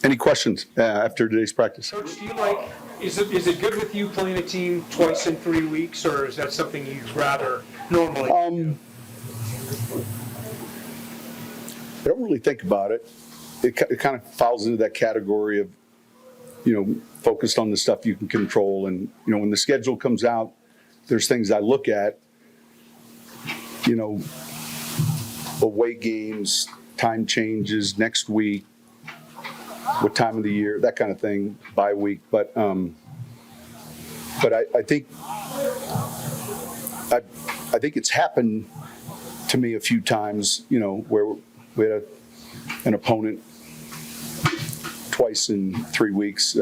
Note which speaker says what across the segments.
Speaker 1: Any questions after today's practice?
Speaker 2: Coach, do you like, is it good with you playing a team twice in 3 weeks, or is that something you'd rather normally do?
Speaker 1: I don't really think about it. It kind of falls into that category of, focused on the stuff you can control. And, when the schedule comes out, there's things I look at, away games, time changes, next week, what time of the year, that kind of thing, bye week. But I think it's happened to me a few times, where we had an opponent twice in 3 weeks.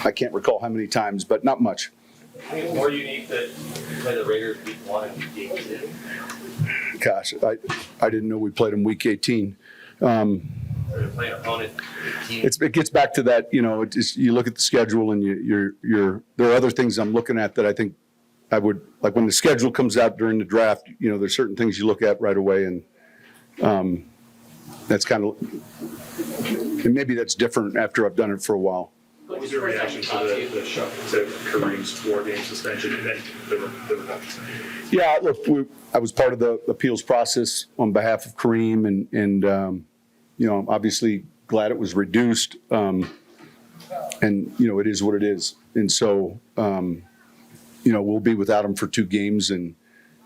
Speaker 1: I can't recall how many times, but not much.
Speaker 3: I think it's more unique that you play the Raiders week 1 and week 18.
Speaker 1: Gosh, I didn't know we played them week 18.
Speaker 3: Or you're playing an opponent 18.
Speaker 1: It gets back to that, you look at the schedule and there are other things I'm looking at that I think I would, like when the schedule comes out during the draft, there's certain things you look at right away, and that's kind of, and maybe that's different after I've done it for a while.
Speaker 4: What was your reaction to the shock to Kareem's 4-game suspension and then the reduction?
Speaker 1: Yeah, look, I was part of the appeals process on behalf of Kareem, and I'm obviously glad it was reduced, and it is what it is, and so we'll be without him for 2 games, and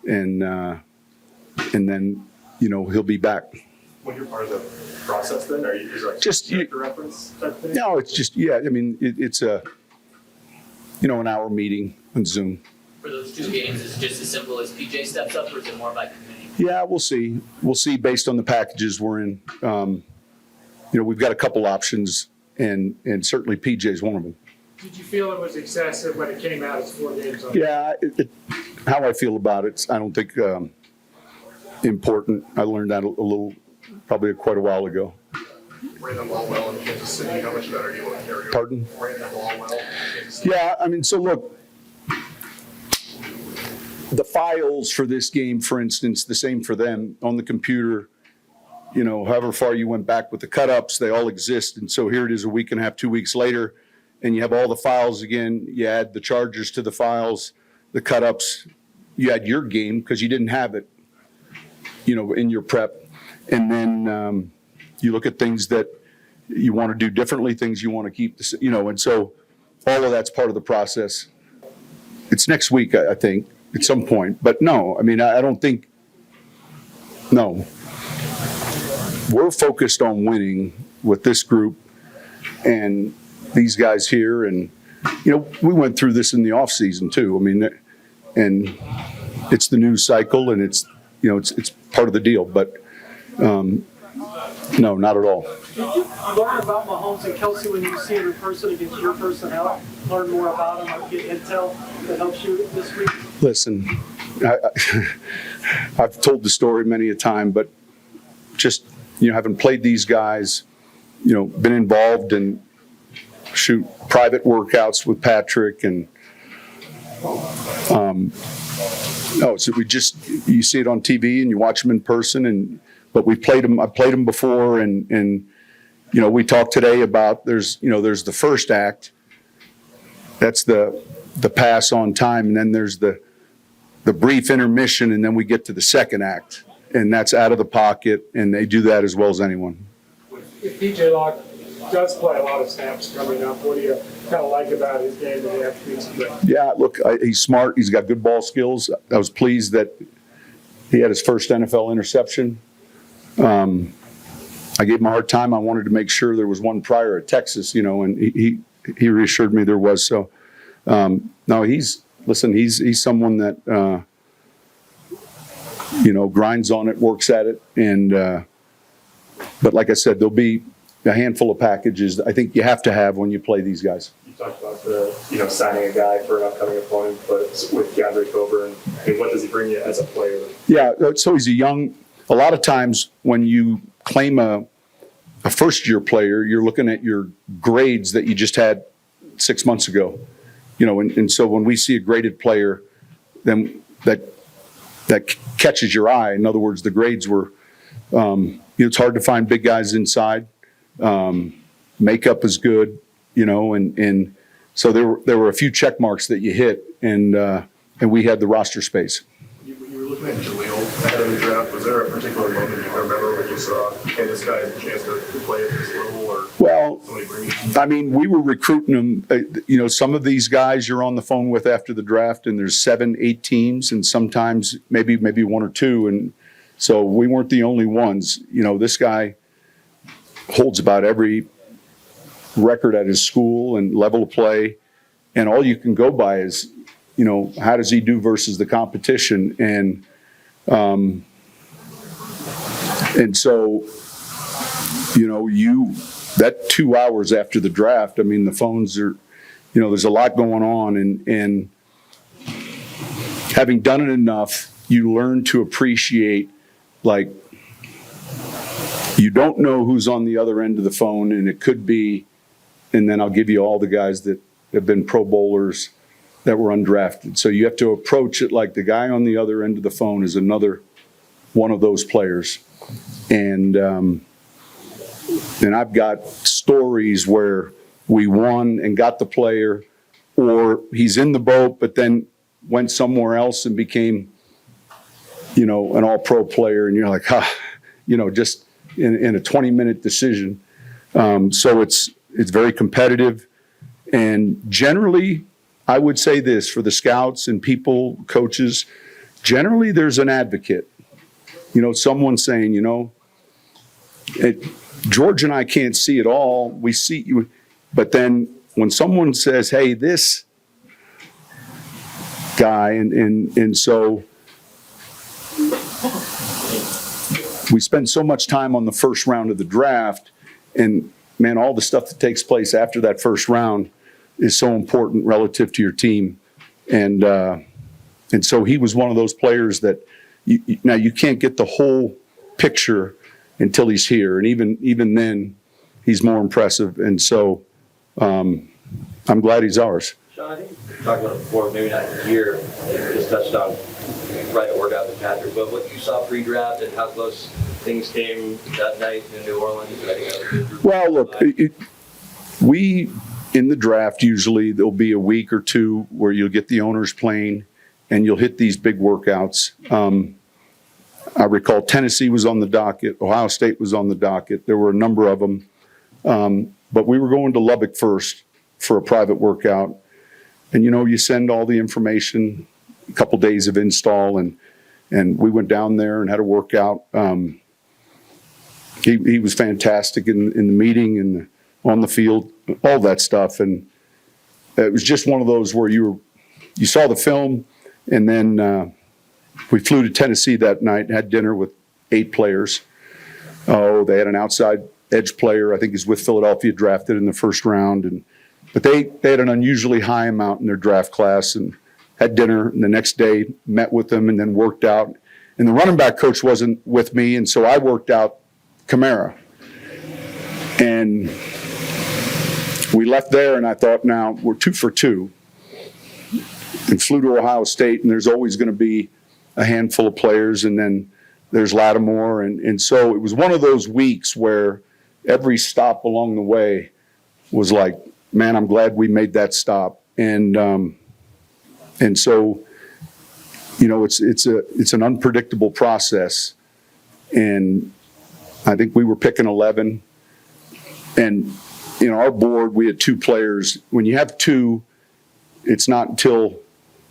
Speaker 1: then he'll be back.
Speaker 4: When you're part of the process, then are you
Speaker 1: just
Speaker 4: the reference type thing?
Speaker 1: No, it's just it's a an hour meeting on Zoom.
Speaker 5: For those 2 games, is it just as simple as PJ steps up, or is it more by committee?
Speaker 1: Yeah, we'll see. We'll see based on the packages we're in. We've got a couple options, and certainly PJ is one of them.
Speaker 2: Did you feel it was excessive when it came out as 4 games?
Speaker 1: Yeah, how I feel about it, I don't think important. I learned that a little, probably quite a while ago.
Speaker 4: Ran the ball well in Kansas City. How much better are you want to carry over?
Speaker 1: Pardon?
Speaker 4: Ran the ball well in Kansas City.
Speaker 1: Yeah, so look, the files for this game, for instance, the same for them on the computer, however far you went back with the cut-ups, they all exist. And so here it is a week and a half, 2 weeks later, and you have all the files again. You add the Chargers to the files, the cut-ups. You add your game because you didn't have it, in your prep. And then you look at things that you want to do differently, things you want to keep, and so all of that's part of the process. It's next week, I think, at some point. But no, I don't think, no. We're focused on winning with this group and these guys here. And, we went through this in the off season too. And it's the news cycle, and it's part of the deal. But no, not at all.
Speaker 6: Did you learn about Mahomes and Kelsey when you see him in person against your personnel? Learn more about him or get intel that helps you this week?
Speaker 1: Listen, I've told the story many a time, but just, having played these guys, been involved in private workouts with Patrick, and so you see it on TV and you watch them in person, but I played them before, and we talked today about there's the first act, that's the pass on time, and then there's the brief intermission, and then we get to the second act, and that's out of the pocket, and they do that as well as anyone.
Speaker 2: If PJ Locke does play a lot of snaps coming up, what do you kind of like about his game that he attributes to?
Speaker 1: Yeah, look, he's smart. He's got good ball skills. I was pleased that he had his first NFL interception. I gave him a hard time. I wanted to make sure there was one prior at Texas, and he reassured me there was. So, no, he's someone that, grinds on it, works at it. And, but like I said, there'll be a handful of packages I think you have to have when you play these guys.
Speaker 4: You talked about signing a guy for an upcoming opponent, but with DeAndre Coburn, what does he bring you as a player?
Speaker 1: Yeah, so he's a lot of times when you claim a first-year player, you're looking at your grades that you just had 6 months ago. And so when we see a graded player, then that catches your eye. In other words, the grades were, it's hard to find big guys inside. Makeup is good, and so there were a few check marks that you hit, and we had the roster space.
Speaker 4: You were looking at Jaleel ahead of the draft. Was there a particular moment you remember when you saw, hey, this guy has a chance to play at this level, or
Speaker 1: Well,
Speaker 4: somebody bringing?
Speaker 1: I mean, we were recruiting them. Some of these guys you're on the phone with after the draft, and there's 7, 8 teams, and sometimes maybe 1 or 2, and so we weren't the only ones. This guy holds about every record at his school and level of play, and all you can go by is, how does he do versus the competition, and so, that 2 hours after the draft, I mean, the phones are, there's a lot going on, and having done it enough, you learn to appreciate, like, you don't know who's on the other end of the phone, and it could be, and then I'll give you all the guys that have been Pro Bowlers that were undrafted. So you have to approach it like the guy on the other end of the phone is another one of those players. And I've got stories where we won and got the player, or he's in the boat but then went somewhere else and became, an all-pro player, and you're like, just in a 20-minute decision. So it's very competitive, and generally, I would say this for the scouts and people, coaches, generally there's an advocate. Someone saying, George and I can't see it all. We see you. But then when someone says, hey, this guy, and so we spend so much time on the first round of the draft, and man, all the stuff that takes place after that first round is so important relative to your team. And so he was one of those players that now you can't get the whole picture until he's here. And even then, he's more impressive. And so I'm glad he's ours.
Speaker 3: Sean, I think you talked about it before, maybe not here, you just touched on right at workout with Patrick, but what you saw pre-draft and how close things came that night in New Orleans. I think that was a good group.
Speaker 1: Well, look, we in the draft, usually there'll be a week or two where you'll get the owners playing and you'll hit these big workouts. I recall Tennessee was on the docket, Ohio State was on the docket. There were a number of them. But we were going to Lubbock first for a private workout. And, you send all the information, a couple days of install, and we went down there and had a workout. He was fantastic in the meeting and on the field, all that stuff. And it was just one of those where you saw the film, and then we flew to Tennessee that night and had dinner with 8 players. Oh, they had an outside edge player, I think he's with Philadelphia, drafted in the first round. But they had an unusually high amount in their draft class, and had dinner, and the next day met with them and then worked out. And the running back coach wasn't with me, and so I worked out Kamara. And we left there, and I thought, now we're 2 for 2. And flew to Ohio State, and there's always going to be a handful of players, and then there's Lattimore. And so it was one of those weeks where every stop along the way was like, man, I'm glad we made that stop. And so, it's an unpredictable process. And I think we were picking 11. And our board, we had 2 players. When you have 2, it's not until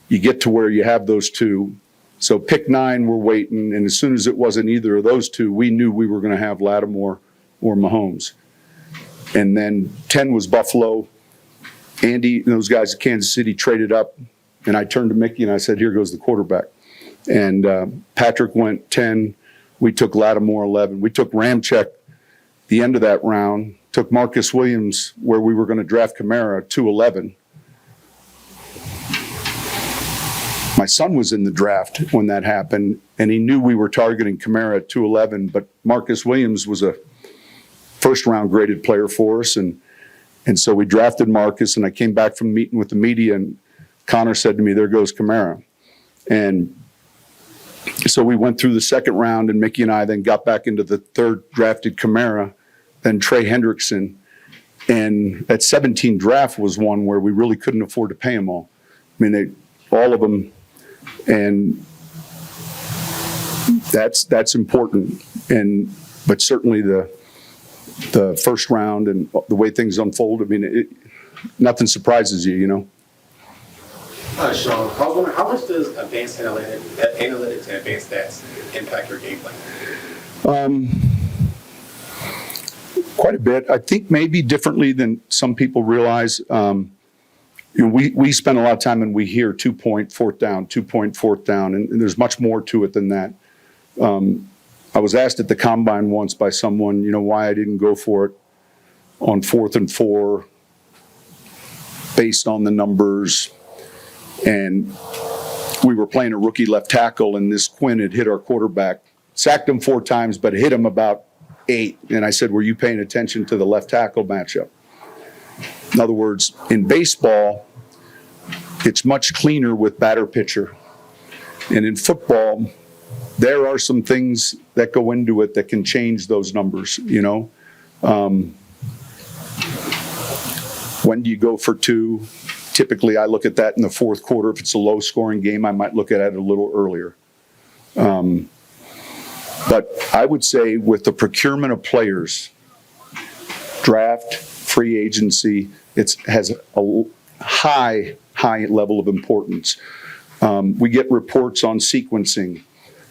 Speaker 1: you get to where you have those 2. So pick 9, we're waiting. And as soon as it wasn't either of those 2, we knew we were going to have Lattimore or Mahomes. And then 10 was Buffalo. Andy and those guys at Kansas City traded up. And I turned to Mickey and I said, here goes the quarterback. And Patrick went 10. We took Lattimore 11. We took Ramczyk the end of that round. Took Marcus Williams where we were going to draft Kamara 2-11. My son was in the draft when that happened, and he knew we were targeting Kamara at 2-11, but Marcus Williams was a first-round graded player for us, and so we drafted Marcus, and I came back from meeting with the media, and Connor said to me, there goes Kamara. And so we went through the second round, and Mickey and I then got back into the third, drafted Kamara, and Trey Hendrickson. And that 17 draft was one where we really couldn't afford to pay them all. I mean, all of them, and that's important. But certainly the first round and the way things unfold, I mean, nothing surprises you, you know.
Speaker 7: Sean, I was wondering, how much does advanced analytics and advanced stats impact your game plan?
Speaker 1: Quite a bit. I think maybe differently than some people realize. We spend a lot of time and we hear 2-point, fourth down, 2-point, fourth down, and there's much more to it than that. I was asked at the combine once by someone, why I didn't go for it on 4th and 4 based on the numbers. And we were playing a rookie left tackle, and this Quinn had hit our quarterback, sacked him 4 times, but hit him about 8. And I said, were you paying attention to the left tackle matchup? In other words, in baseball, it's much cleaner with batter pitcher. And in football, there are some things that go into it that can change those numbers, When do you go for 2? Typically, I look at that in the 4th quarter. If it's a low-scoring game, I might look at it a little earlier. But I would say with the procurement of players, draft, free agency, it has a high level of importance. We get reports on sequencing,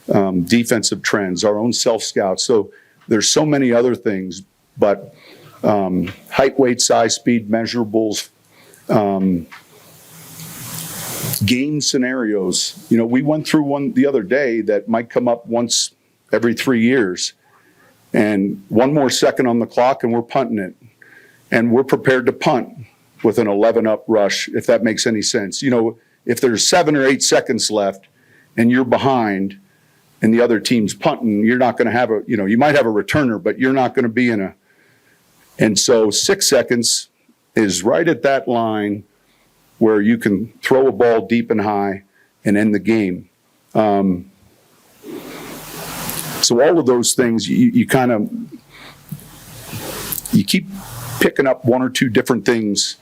Speaker 1: defensive trends, our own self-scouts. So there's so many other things, but height, weight, size, speed, measurables, game scenarios. We went through one the other day that might come up once every 3 years, and one more second on the clock and we're punting it. And we're prepared to punt with an 11-up rush, if that makes any sense. If there's 7 or 8 seconds left and you're behind and the other team's punting, you're not going to have you might have a returner, but you're not going to be and so 6 seconds is right at that line where you can throw a ball deep and high and end the game. So all of those things, you keep picking up 1 or 2 different things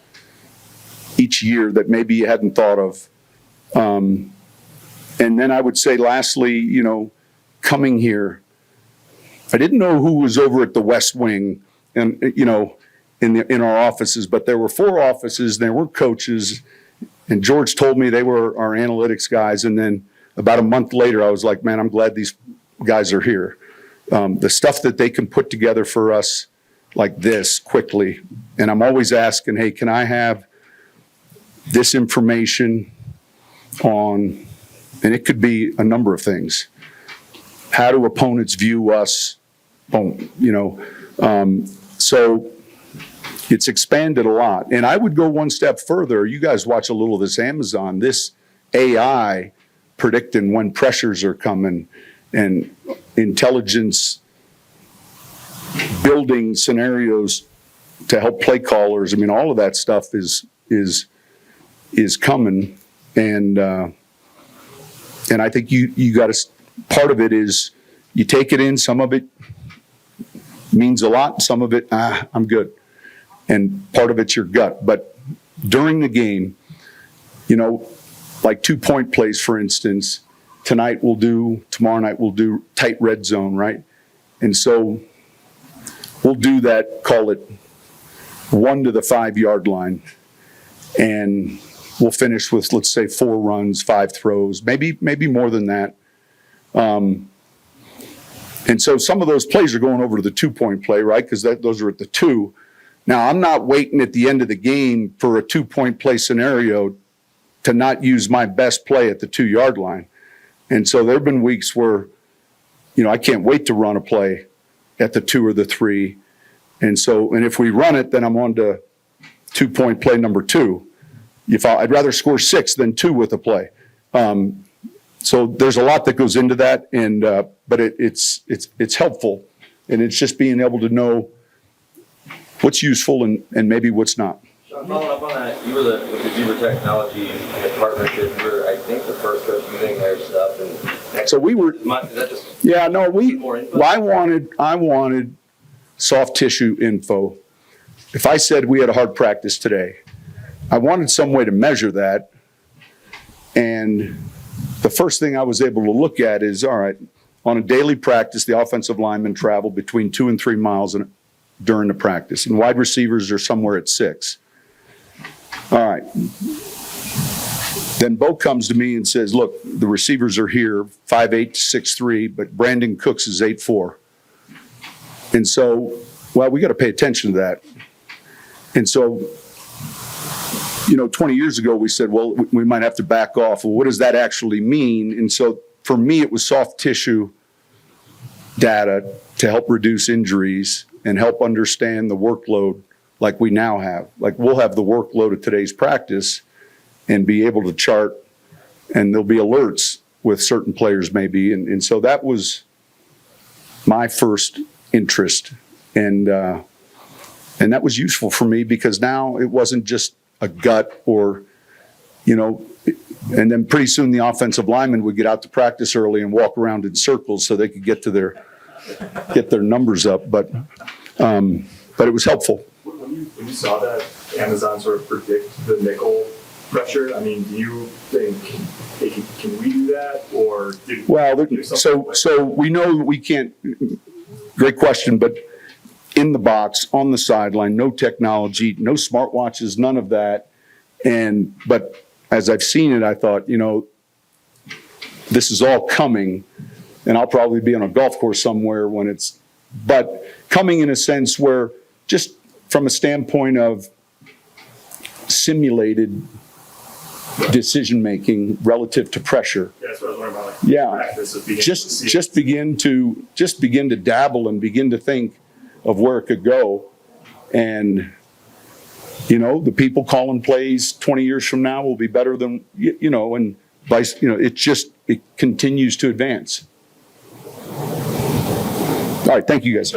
Speaker 1: each year that maybe you hadn't thought of. And then I would say lastly, coming here, I didn't know who was over at the West Wing and, in our offices, but there were 4 offices, there were coaches, and George told me they were our analytics guys. And then about a month later, I was like, man, I'm glad these guys are here. The stuff that they can put together for us like this quickly. And I'm always asking, hey, can I have this information on, and it could be a number of things. How do opponents view us? So it's expanded a lot. And I would go one step further. You guys watch a little of this Amazon, this AI predicting when pressures are coming and intelligence building scenarios to help play callers. I mean, all of that stuff is coming. And I think you got to, part of it is you take it in, some of it means a lot, some of it, I'm good. And part of it's your gut. But during the game, like 2-point plays, for instance, tomorrow night we'll do tight red zone, right? And so we'll do that, call it 1 to the 5-yard line. And we'll finish with, let's say, 4 runs, 5 throws, maybe more than that. And so some of those plays are going over to the 2-point play, right? Because those are at the 2. Now, I'm not waiting at the end of the game for a 2-point play scenario to not use my best play at the 2-yard line. And so there have been weeks where, I can't wait to run a play at the 2 or the 3. And if we run it, then I'm on to 2-point play number 2. I'd rather score 6 than 2 with a play. So there's a lot that goes into that, and but it's helpful, and it's just being able to know what's useful and maybe what's not.
Speaker 3: Sean, following up on that, you were with the Zebra Technology and the partnership. You were, I think, the first coach using their stuff. And
Speaker 1: so we were.
Speaker 3: Is that just
Speaker 1: Yeah, no,
Speaker 3: more input?
Speaker 1: I wanted soft tissue info. If I said we had a hard practice today, I wanted some way to measure that. And the first thing I was able to look at is, all right, on a daily practice, the offensive linemen travel between 2 and 3 miles during the practice, and wide receivers are somewhere at 6. All right. Then Bo comes to me and says, look, the receivers are here, 5'8" to 6'3", but Brandon Cooks is 8'4". And so, well, we got to pay attention to that. And so, 20 years ago, we said, well, we might have to back off. Well, what does that actually mean? And so for me, it was soft tissue data to help reduce injuries and help understand the workload like we now have. Like we'll have the workload of today's practice and be able to chart, and there'll be alerts with certain players maybe. And so that was my first interest. And that was useful for me because now it wasn't just a gut or, and then pretty soon the offensive linemen would get out to practice early and walk around in circles so they could get their numbers up. But it was helpful.
Speaker 4: When you saw that Amazon sort of predict the nickel pressure, I mean, do you think, hey, can we do that? Or
Speaker 1: so we know we can't, great question, but in the box, on the sideline, no technology, no smartwatches, none of that. But as I've seen it, I thought, this is all coming, and I'll probably be on a golf course somewhere but coming in a sense where just from a standpoint of simulated decision-making relative to pressure.
Speaker 4: Yeah, that's what I was wondering about.
Speaker 1: Yeah,
Speaker 4: practice of being
Speaker 1: just begin to dabble and begin to think of where it could go. And, the people calling plays 20 years from now will be better than, and vice, it continues to advance. All right, thank you guys.